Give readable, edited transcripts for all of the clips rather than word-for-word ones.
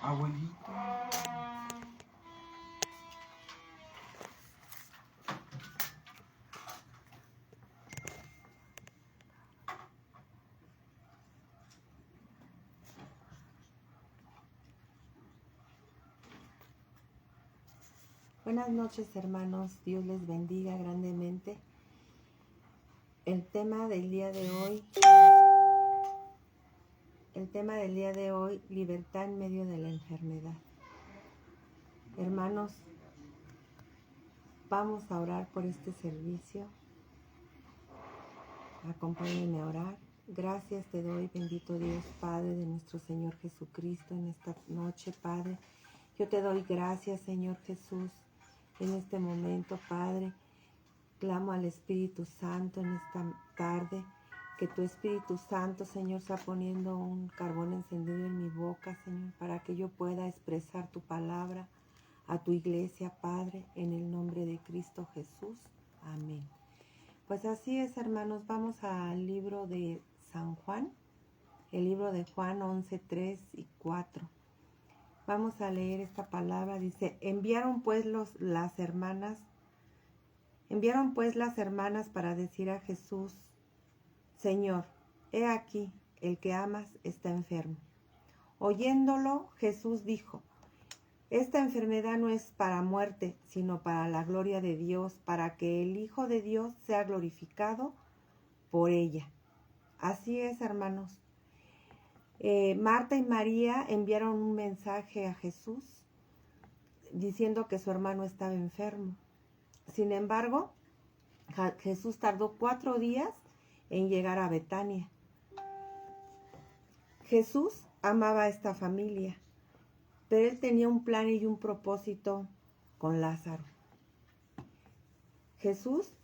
Abuelito. Buenas noches, hermanos. Dios les bendiga grandemente. El tema del día de hoy, libertad en medio de la enfermedad. Hermanos, vamos a orar por este servicio. Acompáñenme a orar. Gracias te doy, bendito Dios, Padre de nuestro Señor Jesucristo, en esta noche, Padre. Yo te doy gracias, Señor Jesús, en este momento, Padre. Clamo al Espíritu Santo en esta tarde, que tu Espíritu Santo, Señor, está poniendo un carbón encendido en mi boca, Señor, para que yo pueda expresar tu palabra a tu iglesia, Padre, en el nombre de Cristo Jesús. Amén. Pues así es, hermanos, vamos al libro de San Juan, el libro de Juan 11, 3 y 4. Vamos a leer esta palabra. Dice, enviaron pues las hermanas para decir a Jesús, Señor, he aquí, el que amas está enfermo. Oyéndolo, Jesús dijo, esta enfermedad no es para muerte, sino para la gloria de Dios, para que el Hijo de Dios sea glorificado por ella. Así es, hermanos. Marta y María enviaron un mensaje a Jesús diciendo que su hermano estaba enfermo. Sin embargo, Jesús tardó 4 días en llegar a Betania. Jesús amaba a esta familia, pero él tenía un plan y un propósito con Lázaro. Jesús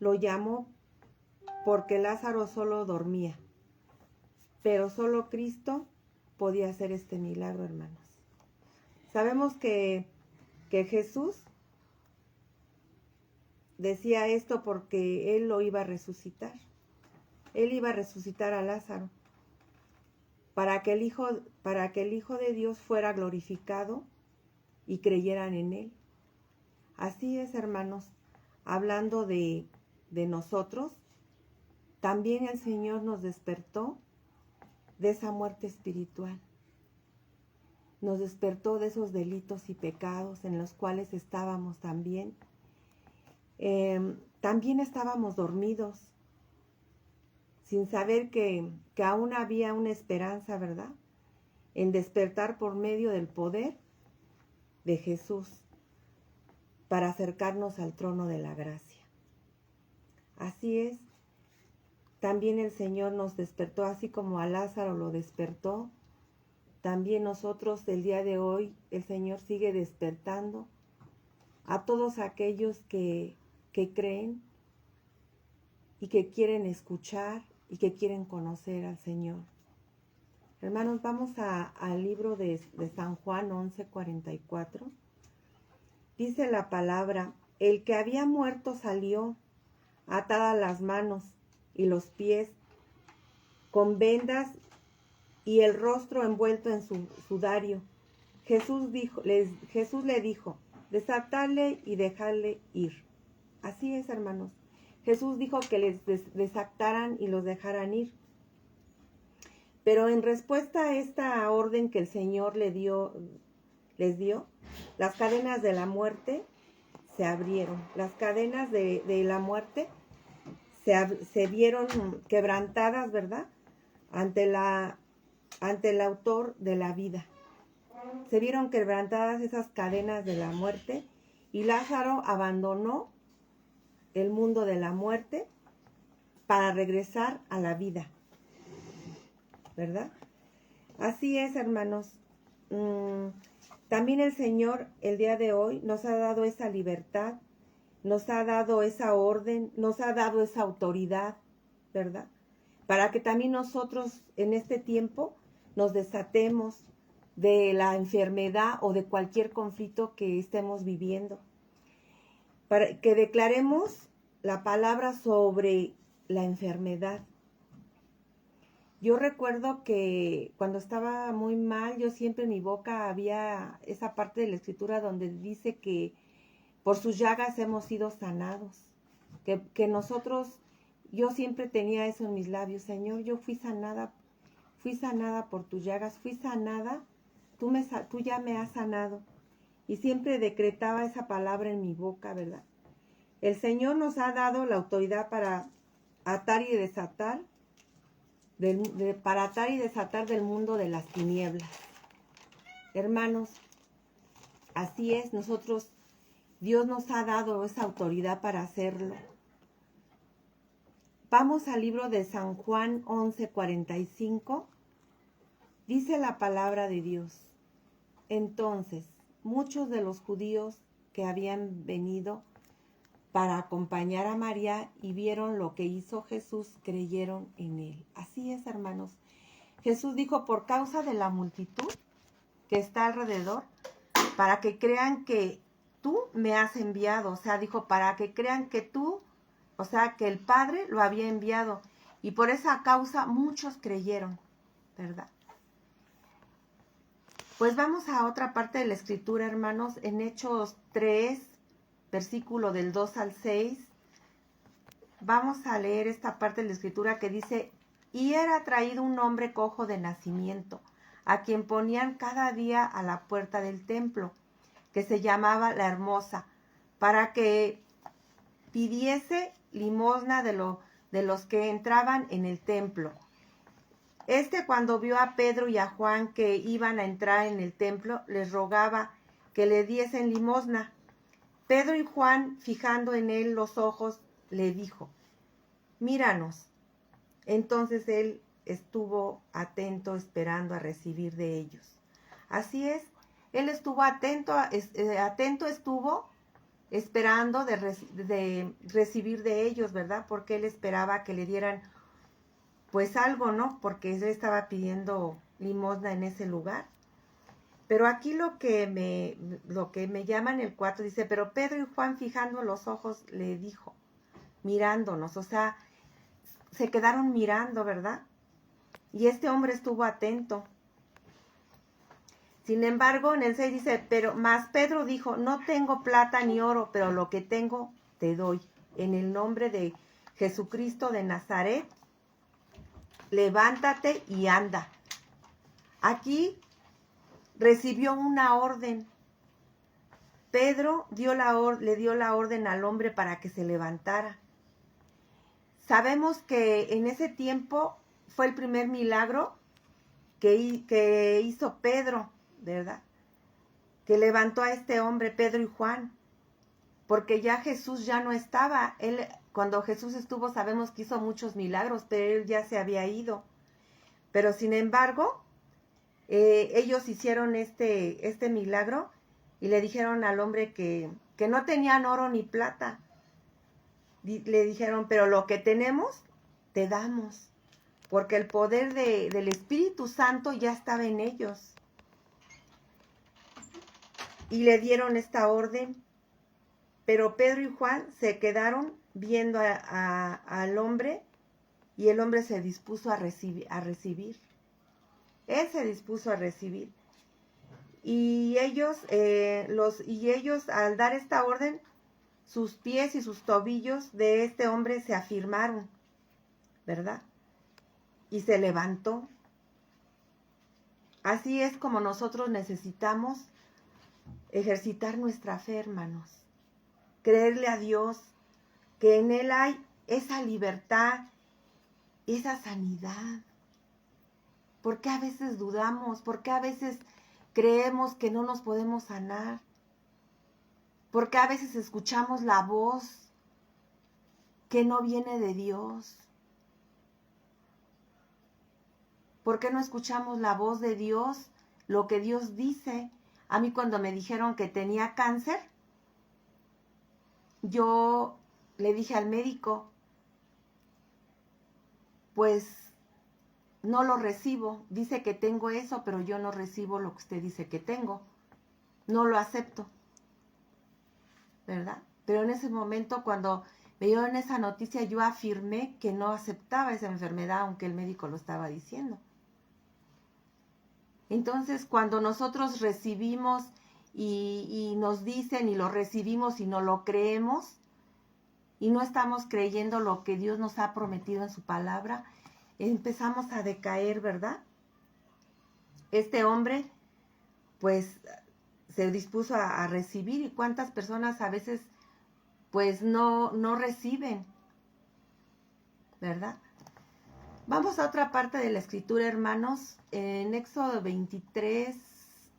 lo llamó porque Lázaro solo dormía, pero solo Cristo podía hacer este milagro, hermanos. Sabemos que Jesús decía esto porque él lo iba a resucitar. Él iba a resucitar a Lázaro para que el Hijo de Dios fuera glorificado y creyeran en él. Así es, hermanos, hablando de nosotros, también el Señor nos despertó de esa muerte espiritual. Nos despertó de esos delitos y pecados en los cuales estábamos también. También estábamos dormidos, sin saber que aún había una esperanza, ¿verdad? En despertar por medio del poder de Jesús para acercarnos al trono de la gracia. Así es, también el Señor nos despertó, así como a Lázaro lo despertó. También nosotros el día de hoy, el Señor sigue despertando a todos aquellos que creen y que quieren escuchar y que quieren conocer al Señor. Hermanos, vamos al libro de San Juan 11:44. Dice la palabra, el que había muerto salió, atadas las manos y los pies, con vendas y el rostro envuelto en su sudario. Jesús le dijo, desatadle y dejadle ir. Así es, hermanos. Jesús dijo que les desataran y los dejaran ir. Pero en respuesta a esta orden que el Señor les dio, las cadenas de la muerte se abrieron. Las cadenas de la muerte se vieron quebrantadas, ¿verdad? Ante el autor de la vida. Se vieron quebrantadas esas cadenas de la muerte y Lázaro abandonó el mundo de la muerte para regresar a la vida, ¿verdad? Así es, hermanos. También el Señor el día de hoy nos ha dado esa libertad, nos ha dado esa orden, nos ha dado esa autoridad, ¿verdad? Para que también nosotros en este tiempo nos desatemos de la enfermedad o de cualquier conflicto que estemos viviendo. Para que declaremos la palabra sobre la enfermedad. Yo recuerdo que cuando estaba muy mal, yo siempre en mi boca había esa parte de la escritura donde dice que por sus llagas hemos sido sanados. Que nosotros, yo siempre tenía eso en mis labios. Señor, yo fui sanada por tus llagas, fui sanada, tú ya me has sanado. Y siempre decretaba esa palabra en mi boca, ¿verdad? El Señor nos ha dado la autoridad para atar y desatar, para atar y desatar del mundo de las tinieblas. Hermanos, así es, Dios nos ha dado esa autoridad para hacerlo. Vamos al libro de San Juan 11:45. Dice la palabra de Dios. Entonces, muchos de los judíos que habían venido para acompañar a María y vieron lo que hizo Jesús, creyeron en él. Así es, hermanos. Jesús dijo, por causa de la multitud que está alrededor, para que crean que tú me has enviado. O sea, dijo, para que crean que tú, o sea, que el Padre lo había enviado. Y por esa causa muchos creyeron, ¿verdad? Pues vamos a otra parte de la Escritura, hermanos, en Hechos 3, versículo del 2 al 6. Vamos a leer esta parte de la Escritura que dice, y era traído un hombre cojo de nacimiento, a quien ponían cada día a la puerta del templo, que se llamaba La Hermosa, para que pidiese limosna de los que entraban en el templo. Cuando vio a Pedro y a Juan que iban a entrar en el templo, les rogaba que le diesen limosna. Pedro y Juan, fijando en él los ojos, le dijo, míranos. Entonces él estuvo atento, esperando a recibir de ellos. Así es, él estuvo atento estuvo esperando de recibir de ellos, ¿verdad? Porque él esperaba que le dieran pues algo, ¿no? Porque él estaba pidiendo limosna en ese lugar. Pero aquí lo que me llama en el 4 dice, pero Pedro y Juan fijando los ojos le dijo, mirándonos, o sea, se quedaron mirando, ¿verdad? Y este hombre estuvo atento. Sin embargo, en el 6 dice, pero más Pedro dijo, no tengo plata ni oro, pero lo que tengo te doy. En el nombre de Jesucristo de Nazaret, levántate y anda. Aquí recibió una orden. Pedro le dio la orden al hombre para que se levantara. Sabemos que en ese tiempo fue el primer milagro que hizo Pedro, ¿verdad? Que levantó a este hombre, Pedro y Juan, porque ya Jesús ya no estaba. Cuando Jesús estuvo, sabemos que hizo muchos milagros, pero él ya se había ido. Pero sin embargo, ellos hicieron este milagro y le dijeron al hombre que no tenían oro ni plata. Le dijeron, pero lo que tenemos, te damos. Porque el poder del Espíritu Santo ya estaba en ellos. Y le dieron esta orden. Pero Pedro y Juan se quedaron viendo al hombre y el hombre se dispuso a recibir. Él se dispuso a recibir. Y ellos al dar esta orden, sus pies y sus tobillos de este hombre se afirmaron, ¿verdad? Y se levantó. Así es como nosotros necesitamos ejercitar nuestra fe, hermanos. Creerle a Dios, que en Él hay esa libertad, esa sanidad. ¿Por qué a veces dudamos? ¿Por qué a veces creemos que no nos podemos sanar? ¿Por qué a veces escuchamos la voz que no viene de Dios? ¿Por qué no escuchamos la voz de Dios, lo que Dios dice? A mí cuando me dijeron que tenía cáncer, yo le dije al médico, pues no lo recibo. Dice que tengo eso, pero yo no recibo lo que usted dice que tengo. No lo acepto, ¿verdad? Pero en ese momento cuando me dieron esa noticia, yo afirmé que no aceptaba esa enfermedad, aunque el médico lo estaba diciendo. Entonces, cuando nosotros recibimos y nos dicen y lo recibimos y no lo creemos, y no estamos creyendo lo que Dios nos ha prometido en su palabra, empezamos a decaer, ¿verdad? Este hombre, pues, se dispuso a recibir, y cuántas personas a veces, pues, no reciben, ¿verdad? Vamos a otra parte de la escritura, hermanos. En Éxodo 23,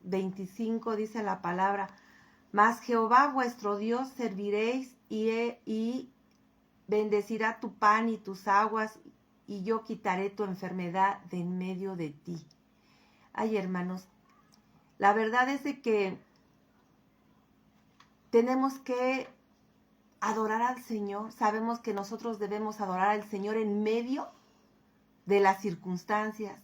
25 dice la palabra: mas Jehová vuestro Dios serviréis y bendecirá tu pan y tus aguas, y yo quitaré tu enfermedad de en medio de ti. Ay, hermanos, la verdad es de que tenemos que adorar al Señor. Sabemos que nosotros debemos adorar al Señor en medio de las circunstancias,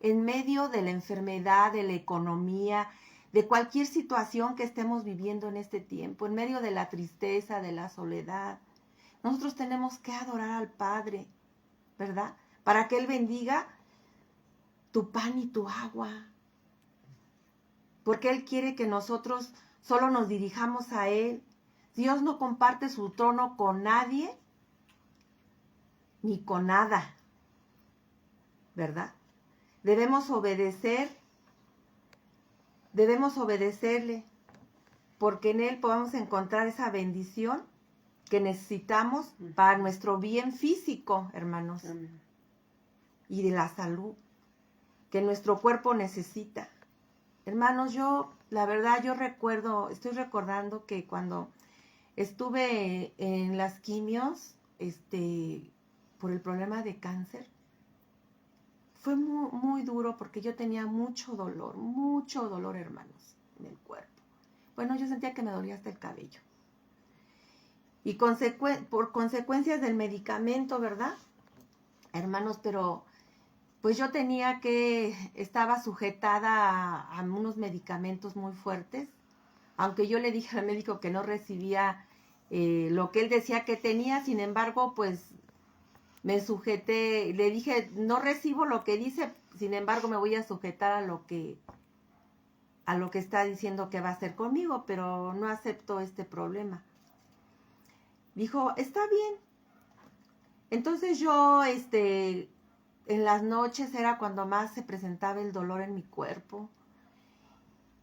en medio de la enfermedad, de la economía, de cualquier situación que estemos viviendo en este tiempo, en medio de la tristeza, de la soledad. Nosotros tenemos que adorar al Padre, ¿verdad? Para que Él bendiga tu pan y tu agua. Porque Él quiere que nosotros solo nos dirijamos a Él. Dios no comparte su trono con nadie ni con nada, ¿verdad? Debemos obedecerle, porque en Él podemos encontrar esa bendición que necesitamos para nuestro bien físico, hermanos, y de la salud que nuestro cuerpo necesita. Hermanos, la verdad, estoy recordando que cuando estuve en las quimios, por el problema de cáncer, fue muy, muy duro porque yo tenía mucho dolor, hermanos, en el cuerpo. Bueno, yo sentía que me dolía hasta el cabello. Y por consecuencias del medicamento, ¿verdad? Hermanos, pero pues yo estaba sujetada a unos medicamentos muy fuertes, aunque yo le dije al médico que no recibía lo que él decía que tenía. Sin embargo, pues me sujeté, le dije, no recibo lo que dice, sin embargo me voy a sujetar a lo que está diciendo que va a hacer conmigo, pero no acepto este problema. Dijo, está bien. Entonces yo, en las noches era cuando más se presentaba el dolor en mi cuerpo.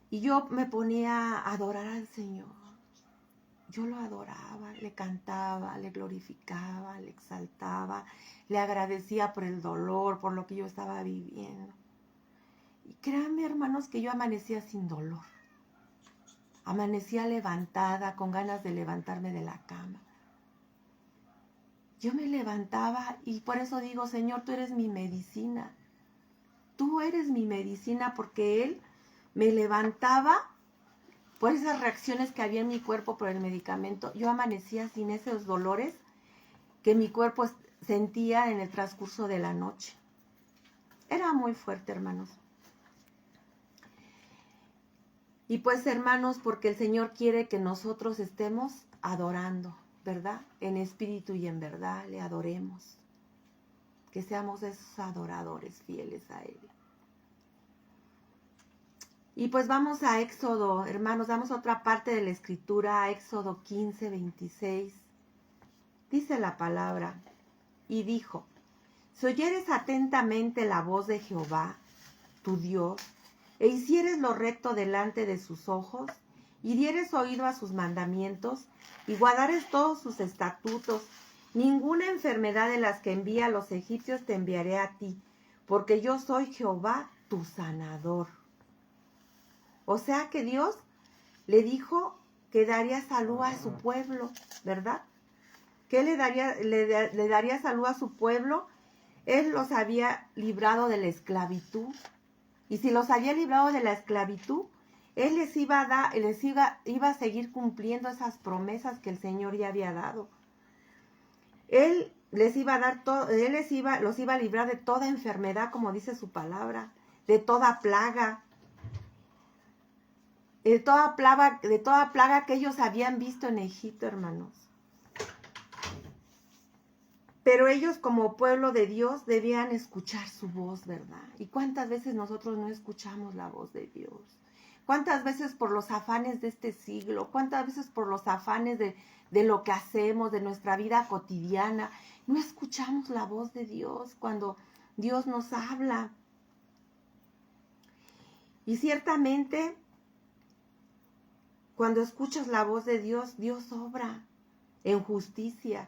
Y yo me ponía a adorar al Señor. Yo lo adoraba, le cantaba, le glorificaba, le exaltaba, le agradecía por el dolor, por lo que yo estaba viviendo. Y créanme, hermanos, que yo amanecía sin dolor. Amanecía levantada, con ganas de levantarme de la cama. Yo me levantaba y por eso digo, Señor, tú eres mi medicina. Tú eres mi medicina, porque Él me levantaba por esas reacciones que había en mi cuerpo por el medicamento. Yo amanecía sin esos dolores que mi cuerpo sentía en el transcurso de la noche. Era muy fuerte, hermanos. Y pues, hermanos, porque el Señor quiere que nosotros estemos adorando, ¿verdad? En espíritu y en verdad le adoremos. Que seamos esos adoradores fieles a Él. Y pues vamos a Éxodo, hermanos, damos otra parte de la escritura, a Éxodo 15, 26. Dice la palabra, y dijo, si oyeres atentamente la voz de Jehová, tu Dios, e hicieres lo recto delante de sus ojos, y dieres oído a sus mandamientos, y guardares todos sus estatutos, ninguna enfermedad de las que envía a los egipcios te enviaré a ti, porque yo soy Jehová, tu sanador. O sea que Dios le dijo que daría salud a su pueblo, ¿verdad? Que le daría salud a su pueblo. Él los había librado de la esclavitud. Y si los había librado de la esclavitud, Él iba a seguir cumpliendo esas promesas que el Señor ya había dado. Él los iba a librar de toda enfermedad, como dice su palabra, de toda plaga. De toda plaga que ellos habían visto en Egipto, hermanos. Pero ellos como pueblo de Dios debían escuchar su voz, ¿verdad? ¿Y cuántas veces nosotros no escuchamos la voz de Dios? ¿Cuántas veces por los afanes de este siglo? ¿Cuántas veces por los afanes de lo que hacemos, de nuestra vida cotidiana? No escuchamos la voz de Dios cuando Dios nos habla. Y ciertamente, cuando escuchas la voz de Dios, Dios obra en justicia,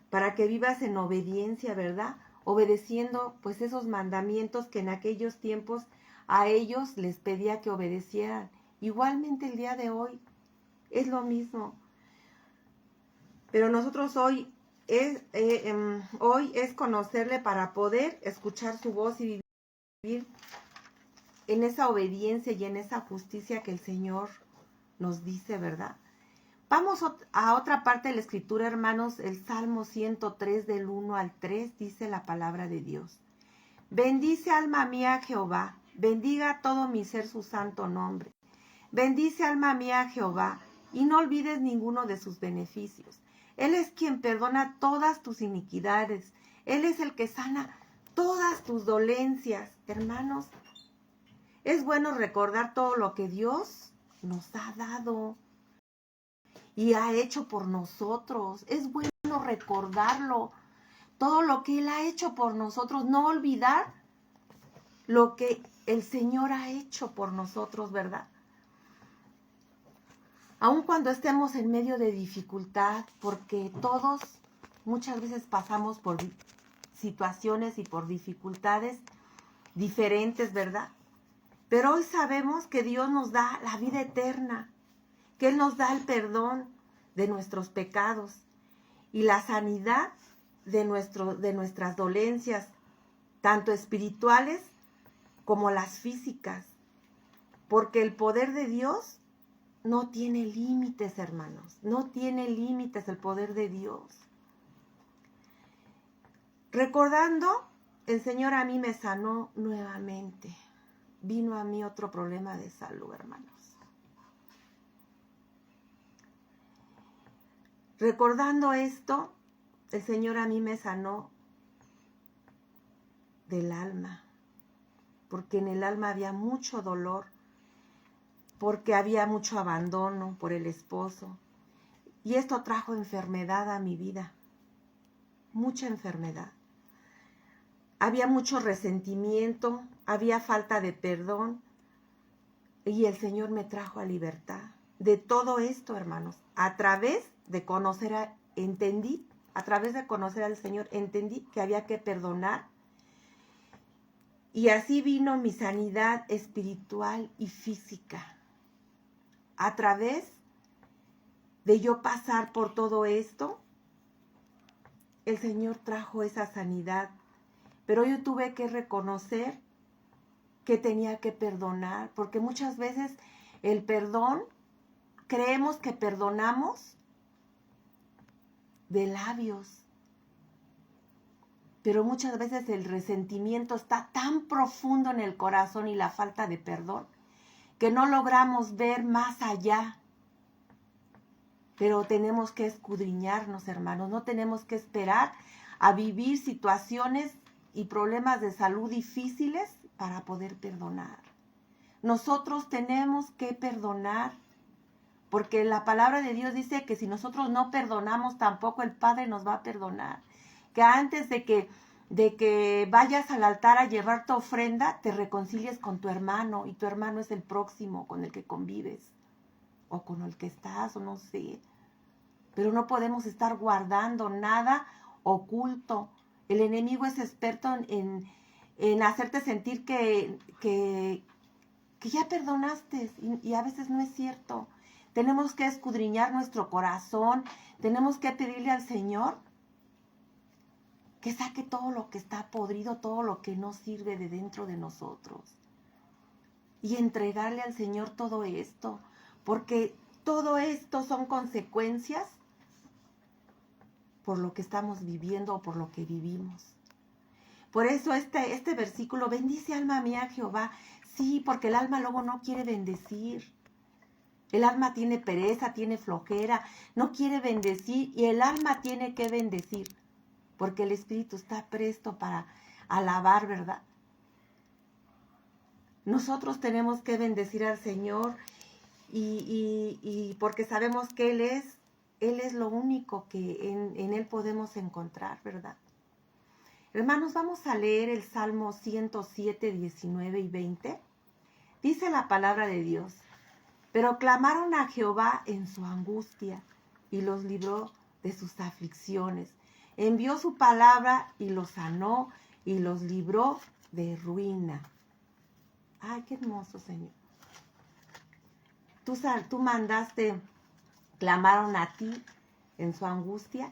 para que vivas en obediencia, ¿verdad? Obedeciendo pues esos mandamientos que en aquellos tiempos a ellos les pedía que obedecieran. Igualmente el día de hoy es lo mismo. Pero nosotros hoy es conocerle para poder escuchar su voz y vivir en esa obediencia y en esa justicia que el Señor nos dice, ¿verdad? Vamos a otra parte de la Escritura, hermanos. El Salmo 103 del 1 al 3 dice la palabra de Dios. Bendice alma mía a Jehová, bendiga todo mi ser su santo nombre. Bendice alma mía a Jehová, y no olvides ninguno de sus beneficios. Él es quien perdona todas tus iniquidades. Él es el que sana todas tus dolencias. Hermanos, es bueno recordar todo lo que Dios nos ha dado y ha hecho por nosotros. Es bueno recordarlo, todo lo que Él ha hecho por nosotros, no olvidar lo que el Señor ha hecho por nosotros, ¿verdad? Aun cuando estemos en medio de dificultad, porque todos muchas veces pasamos por situaciones y por dificultades diferentes, ¿verdad? Pero hoy sabemos que Dios nos da la vida eterna, que Él nos da el perdón de nuestros pecados y la sanidad de nuestras dolencias, tanto espirituales como las físicas, porque el poder de Dios no tiene límites, hermanos, no tiene límites el poder de Dios. Recordando, el Señor a mí me sanó nuevamente. Vino a mí otro problema de salud, hermanos. Recordando esto, el Señor a mí me sanó del alma, porque en el alma había mucho dolor, porque había mucho abandono por el esposo. Y esto trajo enfermedad a mi vida, mucha enfermedad. Había mucho resentimiento, había falta de perdón, y el Señor me trajo a libertad. De todo esto, hermanos, a través de conocer al Señor, entendí que había que perdonar. Y así vino mi sanidad espiritual y física. A través de yo pasar por todo esto, el Señor trajo esa sanidad. Pero yo tuve que reconocer que tenía que perdonar, porque muchas veces el perdón, creemos que perdonamos de labios, pero muchas veces el resentimiento está tan profundo en el corazón y la falta de perdón que no logramos ver más allá. Pero tenemos que escudriñarnos, hermanos, no tenemos que esperar a vivir situaciones y problemas de salud difíciles para poder perdonar. Nosotros tenemos que perdonar, porque la palabra de Dios dice que si nosotros no perdonamos, tampoco el Padre nos va a perdonar. Que antes de que vayas al altar a llevar tu ofrenda, te reconcilies con tu hermano, y tu hermano es el próximo con el que convives, o con el que estás, o no sé. Pero no podemos estar guardando nada oculto. El enemigo es experto en hacerte sentir que ya perdonaste, y a veces no es cierto. Tenemos que escudriñar nuestro corazón, tenemos que pedirle al Señor que saque todo lo que está podrido, todo lo que no sirve de dentro de nosotros. Y entregarle al Señor todo esto, porque todo esto son consecuencias por lo que estamos viviendo o por lo que vivimos. Por eso este versículo, bendice alma mía a Jehová. Sí, porque el alma luego no quiere bendecir. El alma tiene pereza, tiene flojera, no quiere bendecir y el alma tiene que bendecir porque el espíritu está presto para alabar, ¿verdad? Nosotros tenemos que bendecir al Señor y porque sabemos que Él es lo único que en Él podemos encontrar, ¿verdad? Hermanos, vamos a leer el Salmo 107, 19 y 20. Dice la palabra de Dios: pero clamaron a Jehová en su angustia y los libró de sus aflicciones. Envió su palabra y los sanó y los libró de ruina. Ay, qué hermoso, Señor. Tú mandaste, clamaron a ti en su angustia,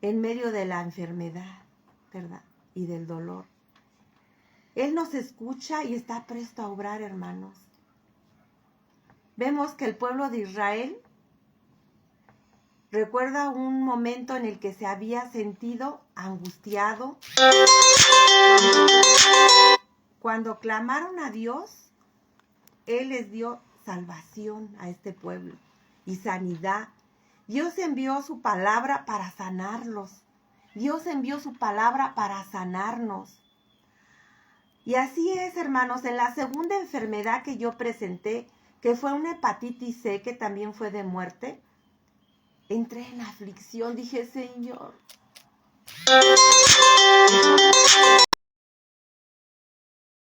en medio de la enfermedad, ¿verdad? Y del dolor. Él nos escucha y está presto a obrar, hermanos. Vemos que el pueblo de Israel recuerda un momento en el que se había sentido angustiado. Cuando clamaron a Dios, Él les dio salvación a este pueblo y sanidad. Dios envió su palabra para sanarlos. Dios envió su palabra para sanarnos. Y así es, hermanos, en la segunda enfermedad que yo presenté, que fue una hepatitis C, que también fue de muerte, entré en aflicción. Dije, Señor,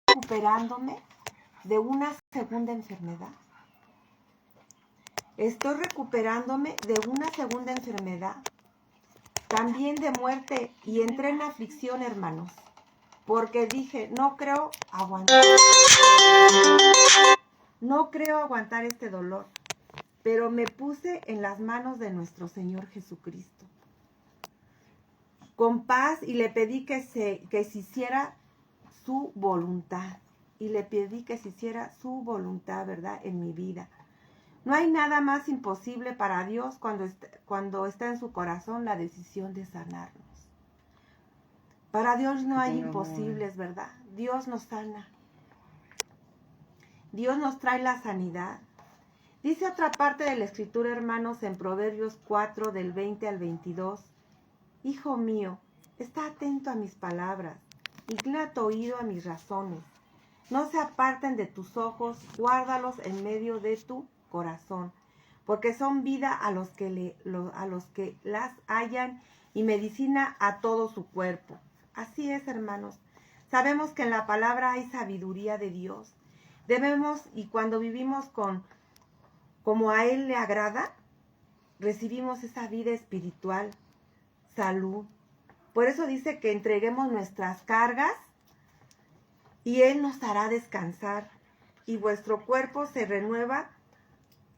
recuperándome de una segunda enfermedad. Estoy recuperándome de una segunda enfermedad, también de muerte, y entré en aflicción, hermanos, porque dije, no creo aguantar este dolor, pero me puse en las manos de nuestro Señor Jesucristo, con paz, y le pedí que se hiciera su voluntad, ¿verdad?, en mi vida. No hay nada más imposible para Dios cuando está en su corazón la decisión de sanarnos. Para Dios no hay imposibles, ¿verdad? Dios nos sana. Dios nos trae la sanidad. Dice otra parte de la Escritura, hermanos, en Proverbios 4, del 20 al 22. Hijo mío, está atento a mis palabras, inclina tu oído a mis razones. No se aparten de tus ojos, guárdalos en medio de tu corazón, porque son vida a los que las hallan y medicina a todo su cuerpo. Así es, hermanos. Sabemos que en la palabra hay sabiduría de Dios. Debemos, y cuando vivimos como a Él le agrada, recibimos esa vida espiritual, salud. Por eso dice que entreguemos nuestras cargas y Él nos hará descansar, y vuestro cuerpo se renueva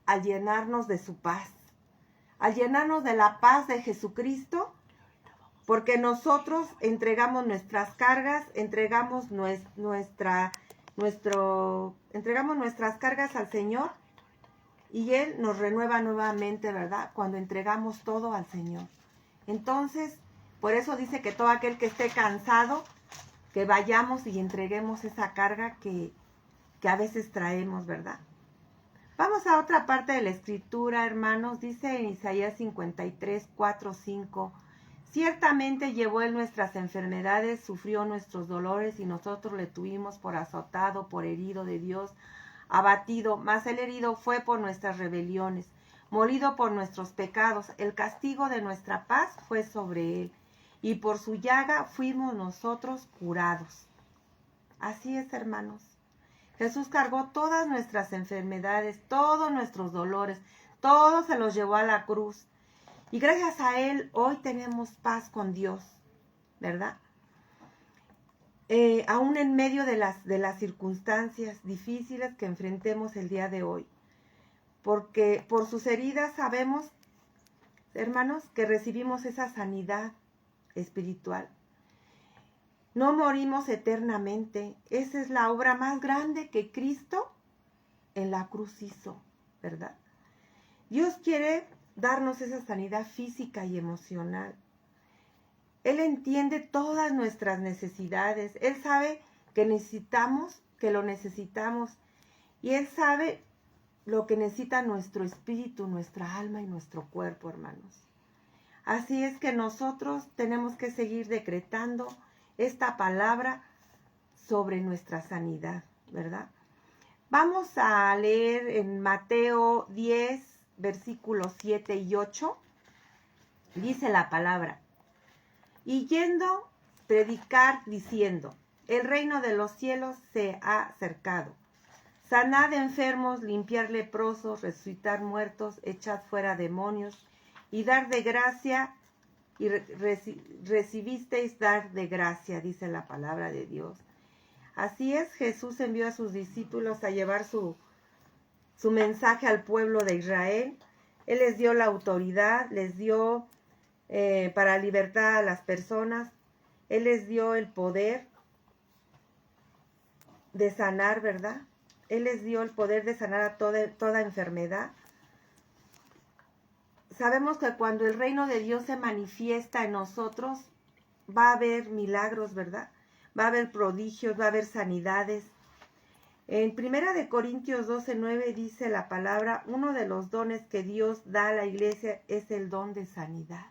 al llenarnos de su paz, al llenarnos de la paz de Jesucristo, porque nosotros entregamos nuestras cargas, entregamos nuestras cargas al Señor, y Él nos renueva nuevamente, ¿verdad?, cuando entregamos todo al Señor. Entonces, por eso dice que todo aquel que esté cansado, que vayamos y entreguemos esa carga que a veces traemos, ¿verdad? Vamos a otra parte de la Escritura, hermanos. Dice en Isaías 53, 4, 5. Ciertamente llevó Él nuestras enfermedades, sufrió nuestros dolores, y nosotros le tuvimos por azotado, por herido de Dios, abatido. Mas el herido fue por nuestras rebeliones, molido por nuestros pecados. El castigo de nuestra paz fue sobre Él, y por su llaga fuimos nosotros curados. Así es, hermanos. Jesús cargó todas nuestras enfermedades, todos nuestros dolores, todo se los llevó a la cruz. Y gracias a Él hoy tenemos paz con Dios, ¿verdad? Aún en medio de las circunstancias difíciles que enfrentemos el día de hoy. Porque por sus heridas sabemos, hermanos, que recibimos esa sanidad espiritual. No morimos eternamente. Esa es la obra más grande que Cristo en la cruz hizo, ¿verdad? Dios quiere darnos esa sanidad física y emocional. Él entiende todas nuestras necesidades. Él sabe que lo necesitamos. Y Él sabe lo que necesita nuestro espíritu, nuestra alma y nuestro cuerpo, hermanos. Así es que nosotros tenemos que seguir decretando esta palabra sobre nuestra sanidad, ¿verdad? Vamos a leer en Mateo 10, versículos 7 y 8. Dice la palabra: y yendo, predicar diciendo, el reino de los cielos se ha acercado. Sanad enfermos, limpiar leprosos, resucitar muertos, echad fuera demonios, y dar de gracia, y recibisteis dar de gracia, dice la palabra de Dios. Así es, Jesús envió a sus discípulos a llevar su mensaje al pueblo de Israel. Él les dio la autoridad, les dio para libertar a las personas. Él les dio el poder de sanar, ¿verdad? Él les dio el poder de sanar a toda enfermedad. Sabemos que cuando el reino de Dios se manifiesta en nosotros, va a haber milagros, ¿verdad? Va a haber prodigios, va a haber sanidades. En 1 Corintios 12:9 dice la palabra, uno de los dones que Dios da a la iglesia es el don de sanidad,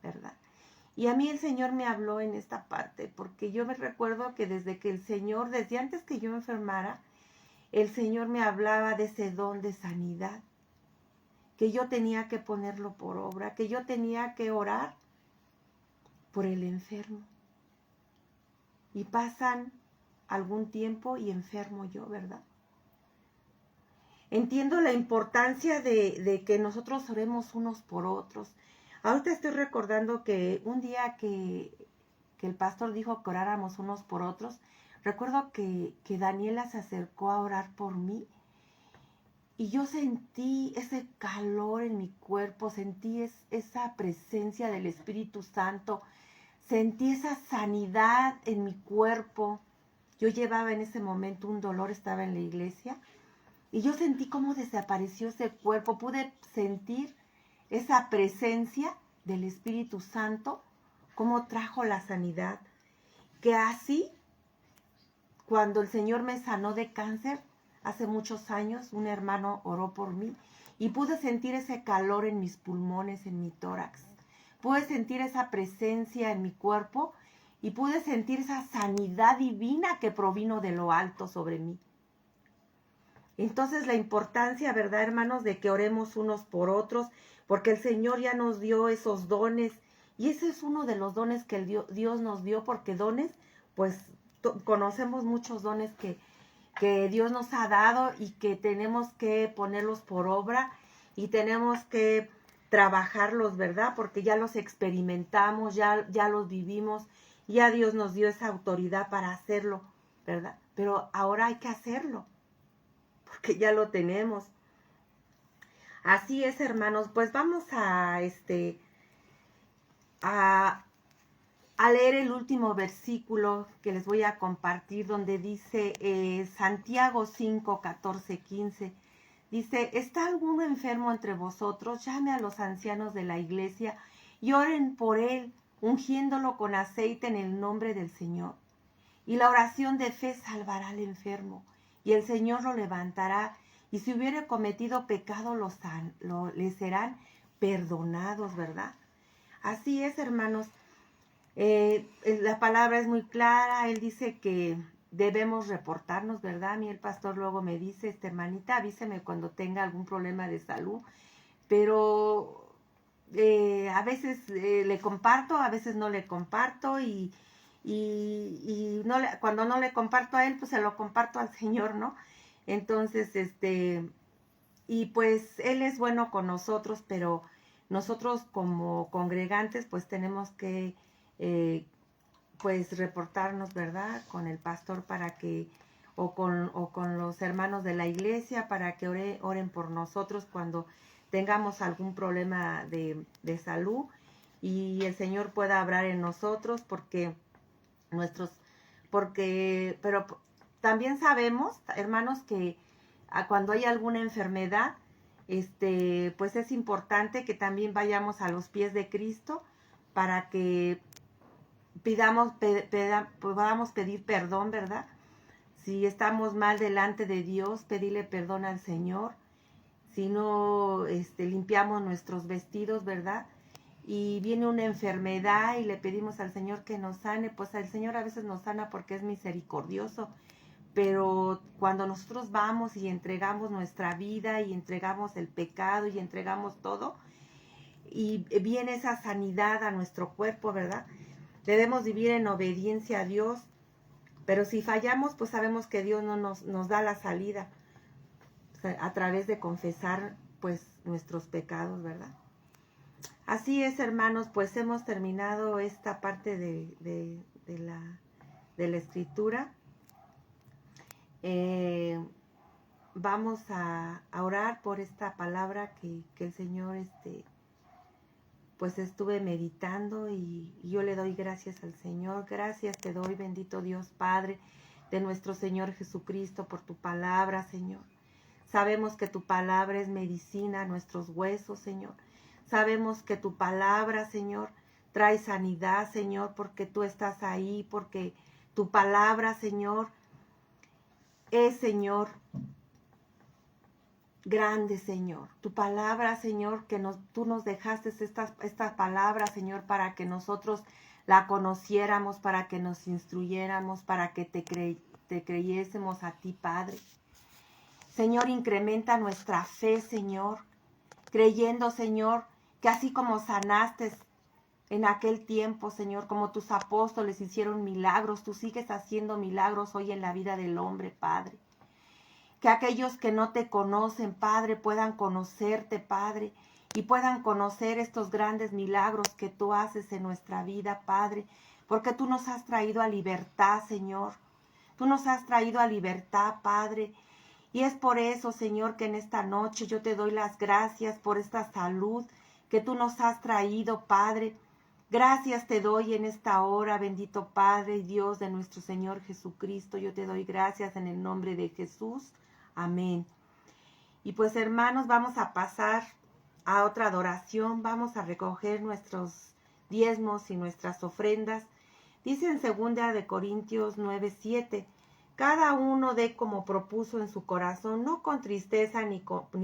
¿verdad? Y a mí el Señor me habló en esta parte, porque yo me recuerdo que desde antes que yo me enfermara, el Señor me hablaba de ese don de sanidad, que yo tenía que ponerlo por obra, que yo tenía que orar por el enfermo. Y pasan algún tiempo y enfermo yo, ¿verdad? Entiendo la importancia de que nosotros oremos unos por otros. Ahorita estoy recordando que un día que el pastor dijo que oráramos unos por otros, recuerdo que Daniela se acercó a orar por mí y yo sentí ese calor en mi cuerpo, sentí esa presencia del Espíritu Santo, sentí esa sanidad en mi cuerpo. Yo llevaba en ese momento un dolor, estaba en la iglesia, y yo sentí cómo desapareció ese cuerpo. Pude sentir esa presencia del Espíritu Santo, cómo trajo la sanidad. Que así, cuando el Señor me sanó de cáncer, hace muchos años, un hermano oró por mí, y pude sentir ese calor en mis pulmones, en mi tórax. Pude sentir esa presencia en mi cuerpo, y pude sentir esa sanidad divina que provino de lo alto sobre mí. Entonces la importancia, ¿verdad, hermanos?, de que oremos unos por otros, porque el Señor ya nos dio esos dones, y ese es uno de los dones que Dios nos dio, porque dones, pues conocemos muchos dones que Dios nos ha dado y que tenemos que ponerlos por obra y tenemos que trabajarlos, ¿verdad? Porque ya los experimentamos, ya los vivimos, ya Dios nos dio esa autoridad para hacerlo, ¿verdad? Pero ahora hay que hacerlo, porque ya lo tenemos. Así es, hermanos, pues vamos a leer el último versículo que les voy a compartir, donde dice Santiago 5, 14, 15. Dice, ¿está alguno enfermo entre vosotros? Llame a los ancianos de la iglesia y oren por él, ungiéndolo con aceite en el nombre del Señor. Y la oración de fe salvará al enfermo, y el Señor lo levantará, y si hubiere cometido pecado, le serán perdonados, ¿verdad? Así es, hermanos. La palabra es muy clara. Él dice que debemos reportarnos, ¿verdad? A mí el pastor luego me dice, hermanita, avíseme cuando tenga algún problema de salud, pero a veces le comparto, a veces no le comparto, y cuando no le comparto a él, pues se lo comparto al Señor, ¿no? Entonces, y pues Él es bueno con nosotros, pero nosotros como congregantes, pues tenemos que, pues reportarnos, ¿verdad?, con el pastor para que, o con los hermanos de la iglesia, para que oren por nosotros cuando tengamos algún problema de salud, y el Señor pueda obrar en nosotros, pero también sabemos, hermanos, que cuando hay alguna enfermedad, pues es importante que también vayamos a los pies de Cristo para que podamos pedir perdón, ¿verdad? Si estamos mal delante de Dios, pedirle perdón al Señor. Si no limpiamos nuestros vestidos, ¿verdad? Y viene una enfermedad y le pedimos al Señor que nos sane, pues el Señor a veces nos sana porque es misericordioso. Pero cuando nosotros vamos y entregamos nuestra vida y entregamos el pecado y entregamos todo, y viene esa sanidad a nuestro cuerpo, ¿verdad? Debemos vivir en obediencia a Dios, pero si fallamos, pues sabemos que Dios no nos da la salida, o sea, a través de confesar, pues, nuestros pecados, ¿verdad? Así es, hermanos, pues hemos terminado esta parte de la escritura. Vamos a orar por esta palabra que el Señor pues estuve meditando y yo le doy gracias al Señor. Gracias te doy, bendito Dios Padre de nuestro Señor Jesucristo, por tu palabra, Señor. Sabemos que tu palabra es medicina a nuestros huesos, Señor. Sabemos que tu palabra, Señor, trae sanidad, Señor, porque tú estás ahí, porque tu palabra, Señor, es, Señor, grande, Señor. Tu palabra, Señor, que tú nos dejaste esta palabra, Señor, para que nosotros la conociéramos, para que nos instruyéramos, para que te creyésemos a ti, Padre. Señor, incrementa nuestra fe, Señor, creyendo, Señor, que así como sanaste en aquel tiempo, Señor, como tus apóstoles hicieron milagros, tú sigues haciendo milagros hoy en la vida del hombre, Padre. Que aquellos que no te conocen, Padre, puedan conocerte, Padre, y puedan conocer estos grandes milagros que tú haces en nuestra vida, Padre, porque tú nos has traído a libertad, Señor. Tú nos has traído a libertad, Padre. Y es por eso, Señor, que en esta noche yo te doy las gracias por esta salud que tú nos has traído, Padre. Gracias te doy en esta hora, bendito Padre y Dios de nuestro Señor Jesucristo. Yo te doy gracias en el nombre de Jesús. Amén. Y pues, hermanos, vamos a pasar a otra adoración. Vamos a recoger nuestros diezmos y nuestras ofrendas. Dice en 2 Corintios 9:7, cada uno dé como propuso en su corazón, no con tristeza ni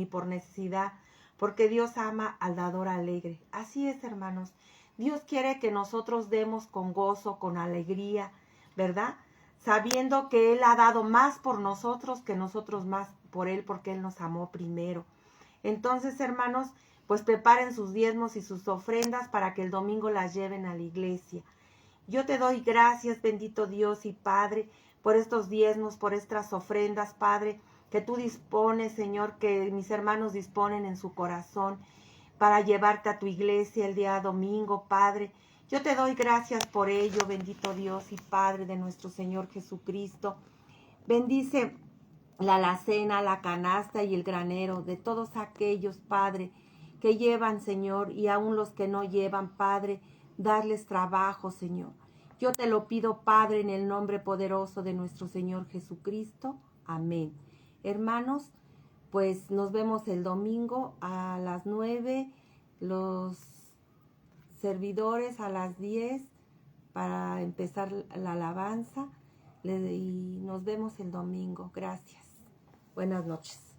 por necesidad, porque Dios ama al dador alegre. Así es, hermanos. Dios quiere que nosotros demos con gozo, con alegría, ¿verdad? Sabiendo que Él ha dado más por nosotros que nosotros más por Él, porque Él nos amó primero. Entonces, hermanos, pues preparen sus diezmos y sus ofrendas para que el domingo las lleven a la iglesia. Yo te doy gracias, bendito Dios y Padre, por estos diezmos, por estas ofrendas, Padre, que tú dispones, Señor, que mis hermanos disponen en su corazón para llevarte a tu iglesia el día domingo, Padre. Yo te doy gracias por ello, bendito Dios y Padre de nuestro Señor Jesucristo. Bendice la alacena, la canasta y el granero de todos aquellos, Padre, que llevan, Señor, y aún los que no llevan, Padre, darles trabajo, Señor. Yo te lo pido, Padre, en el nombre poderoso de nuestro Señor Jesucristo. Amén. Hermanos, pues nos vemos el domingo a las 9, los servidores a las 10 para empezar la alabanza y nos vemos el domingo. Gracias. Buenas noches.